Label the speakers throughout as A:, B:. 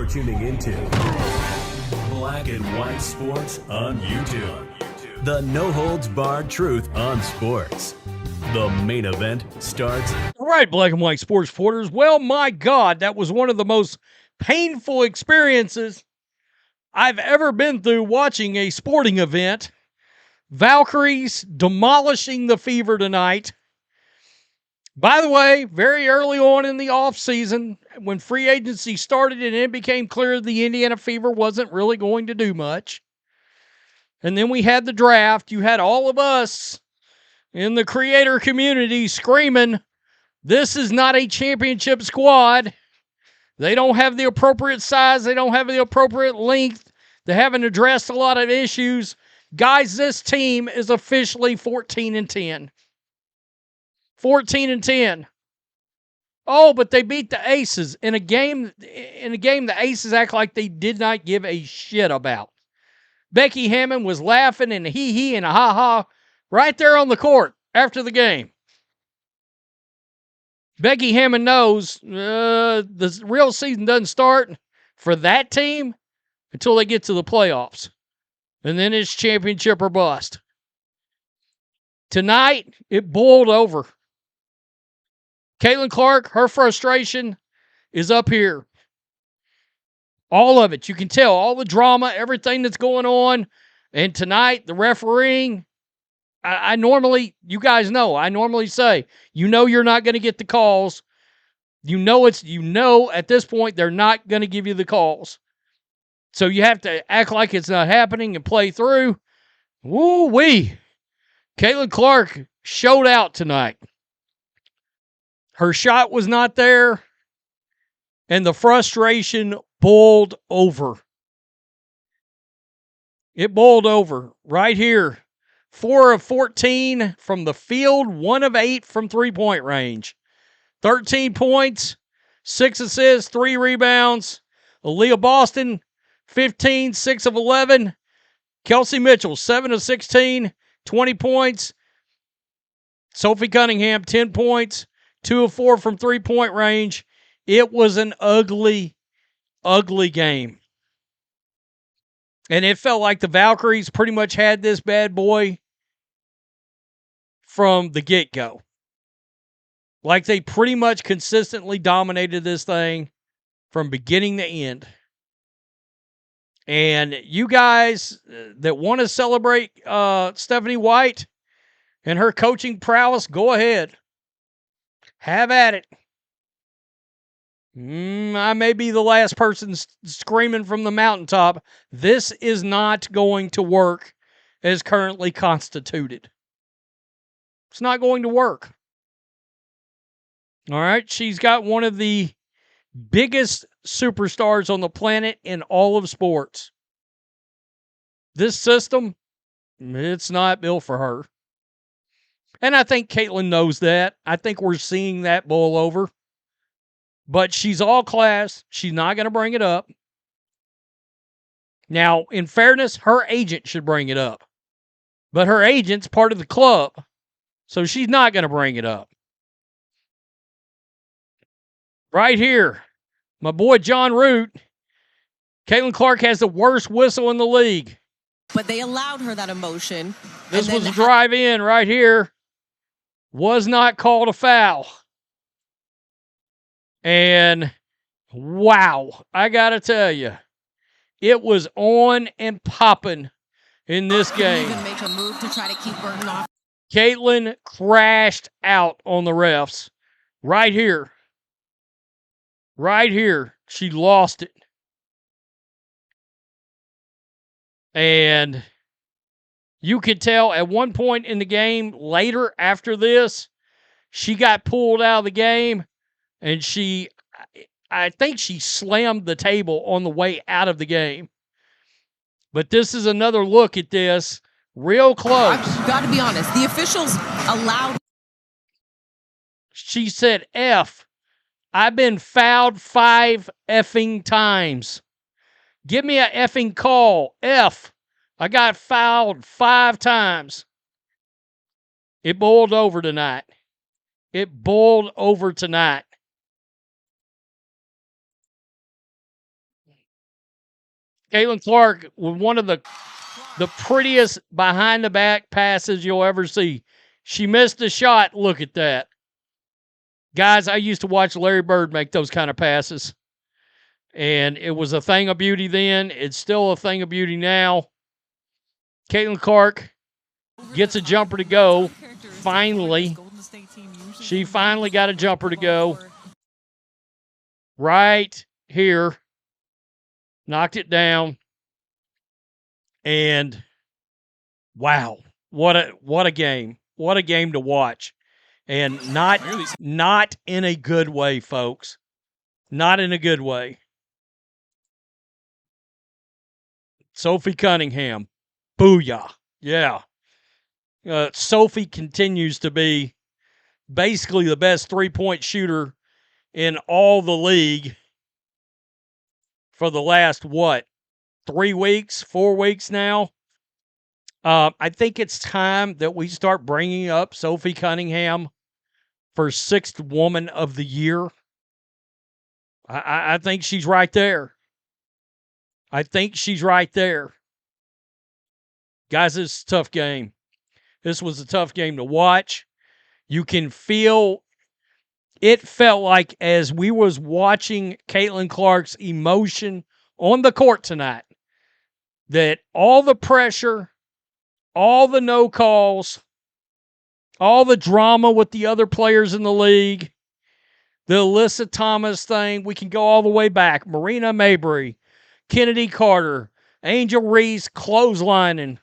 A: You're tuning into Black and White Sports on YouTube. The no-holds-barred truth on sports. The main event starts.
B: All right, Black and White Sports supporters. Well, my God, that was one of the most painful experiences I've ever been through watching a sporting event. Valkyries demolishing the Fever tonight. By the way, very early on in the offseason, when free agency started and it became clear the Indiana Fever wasn't really going to do much. And then we had the draft. You had all of us in the creator community screaming, this is not a championship squad. They don't have the appropriate size. They don't have the appropriate length. They haven't addressed a lot of issues. Guys, this team is officially 14-10. 14-10. Oh, but they beat the Aces in a game the Aces act like they did not give a shit about. Becky Hammond was laughing and hee and a ha-ha right there on the court after the game. Becky Hammond knows the real season doesn't start for that team until they get to the playoffs. And then it's championship or bust. Tonight, it boiled over. Caitlin Clark, her frustration is up here. All of it. You can tell all the drama, everything that's going on. And tonight, the refereeing, I normally, you guys know, I normally say, you're not going to get the calls. At this point, they're not going to give you the calls. So you have to act like it's not happening and play through. Woo-wee. Caitlin Clark showed out tonight. Her shot was not there, and the frustration boiled over. It boiled over right here. 4 of 14 from the field, 1 of 8 from three-point range. 13 points, 6 assists, 3 rebounds. Aaliyah Boston, 15, 6 of 11. Kelsey Mitchell, 7 of 16, 20 points. Sophie Cunningham, 10 points, 2 of 4 from three-point range. It was an ugly, ugly game. And it felt like the Valkyries pretty much had this bad boy from the get-go. Like they pretty much consistently dominated this thing from beginning to end. And you guys that want to celebrate Stephanie White and her coaching prowess, go ahead. Have at it. I may be the last person screaming from the mountaintop. This is not going to work as currently constituted. It's not going to work. All right, she's got one of the biggest superstars on the planet in all of sports. This system, it's not built for her. And I think Caitlin knows that. I think we're seeing that boil over. But she's all class. She's not going to bring it up. Now, in fairness, her agent should bring it up. But her agent's part of the club. So she's not going to bring it up. Right here, my boy John Root. Caitlin Clark has the worst whistle in the league.
C: But they allowed her that emotion.
B: This was a drive-in right here. Was not called a foul. And, wow, I got to tell you, it was on and popping in this game.
C: Even make a move to try to keep Burton off.
B: Caitlin crashed out on the refs. Right here. Right here. She lost it. And you could tell at one point in the game, later after this, she got pulled out of the game, and I think she slammed the table on the way out of the game. But this is another look at this. Real close.
C: I've got to be honest. The officials allowed.
B: She said, F. I've been fouled 5 effing times. Give me a effing call. F. I got fouled 5 times. It boiled over tonight. It boiled over tonight. Caitlin Clark with one of the prettiest behind-the-back passes you'll ever see. She missed the shot. Look at that. Guys, I used to watch Larry Bird make those kind of passes. And it was a thing of beauty then. It's still a thing of beauty now. Caitlin Clark gets a jumper to go. Finally. She finally got a jumper to go. Right here. Knocked it down. And wow. What a game. What a game to watch. And not in a good way, folks. Not in a good way. Sophie Cunningham. Booyah. Yeah. Sophie continues to be basically the best three-point shooter in all the league for the last, 3 weeks, 4 weeks now? I think it's time that we start bringing up Sophie Cunningham for 6th Woman of the Year. I think she's right there. I think she's right there. Guys, this is a tough game. This was a tough game to watch. You can feel, it felt like as we was watching Caitlin Clark's emotion on the court tonight, that all the pressure, all the no calls, all the drama with the other players in the league, the Alyssa Thomas thing, we can go all the way back. Marina Mabry, Kennedy Carter, Angel Reese clotheslining.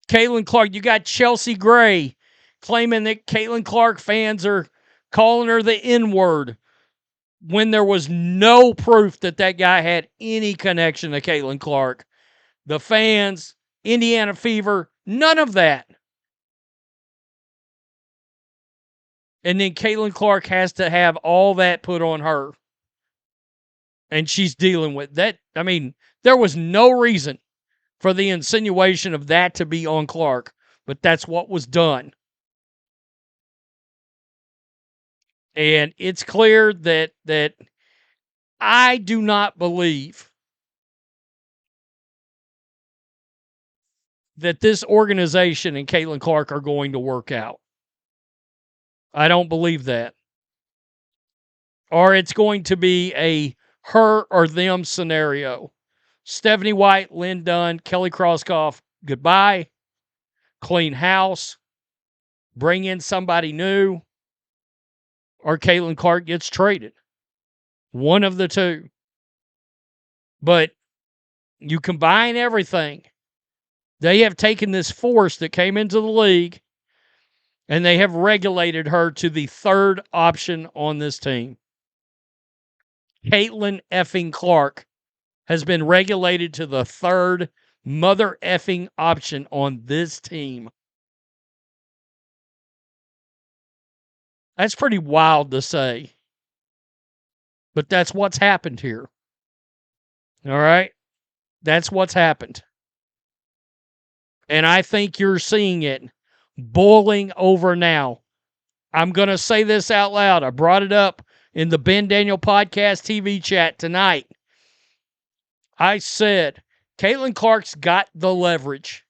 B: Caitlin Clark, you got Chelsea Gray claiming that Caitlin Clark fans are calling her the N-word when there was no proof that that guy had any connection to Caitlin Clark. The fans, Indiana Fever, none of that. And then Caitlin Clark has to have all that put on her. And she's dealing with that. I mean, there was no reason for the insinuation of that to be on Clark, but that's what was done. And it's clear that I do not believe that this organization and Caitlin Clark are going to work out. I don't believe that. Or it's going to be a her or them scenario. Stephanie White, Lynn Dunn, Kelly Krauskopf, goodbye. Clean house. Bring in somebody new. Or Caitlin Clark gets traded. One of the two. But you combine everything. They have taken this force that came into the league and they have regulated her to the third option on this team. Caitlin effing Clark has been regulated to the third mother effing option on this team. That's pretty wild to say. But that's what's happened here. All right? That's what's happened. And I think you're seeing it boiling over now. I'm going to say this out loud. I brought it up in the Ben Daniel Podcast TV chat tonight. I said, Caitlin Clark's got the leverage.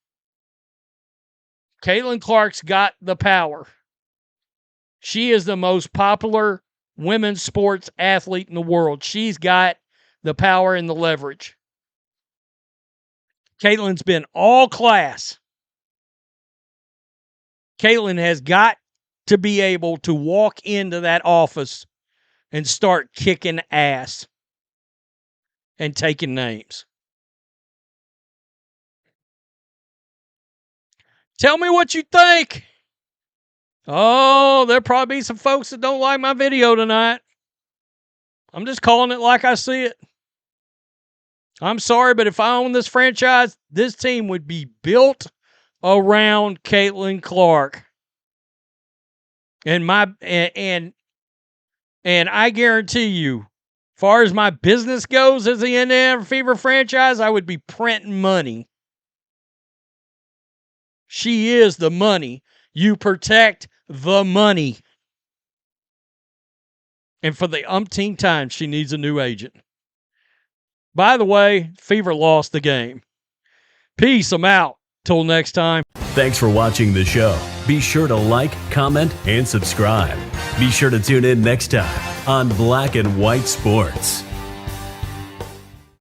B: Caitlin Clark's got the power. She is the most popular women's sports athlete in the world. She's got the power and the leverage. Caitlin's been all class. Caitlin has got to be able to walk into that office and start kicking ass and taking names. Tell me what you think. Oh, there'll probably be some folks that don't like my video tonight. I'm just calling it like I see it. I'm sorry, but if I own this franchise, this team would be built around Caitlin Clark. And I guarantee you, as far as my business goes as the Indiana Fever franchise, I would be printing money. She is the money. You protect the money. And for the umpteenth time, she needs a new agent. By the way, Fever lost the game. Peace. I'm out. Till next time.
A: Thanks for watching the show. Be sure to like, comment, and subscribe. Be sure to tune in next time on Black and White Sports.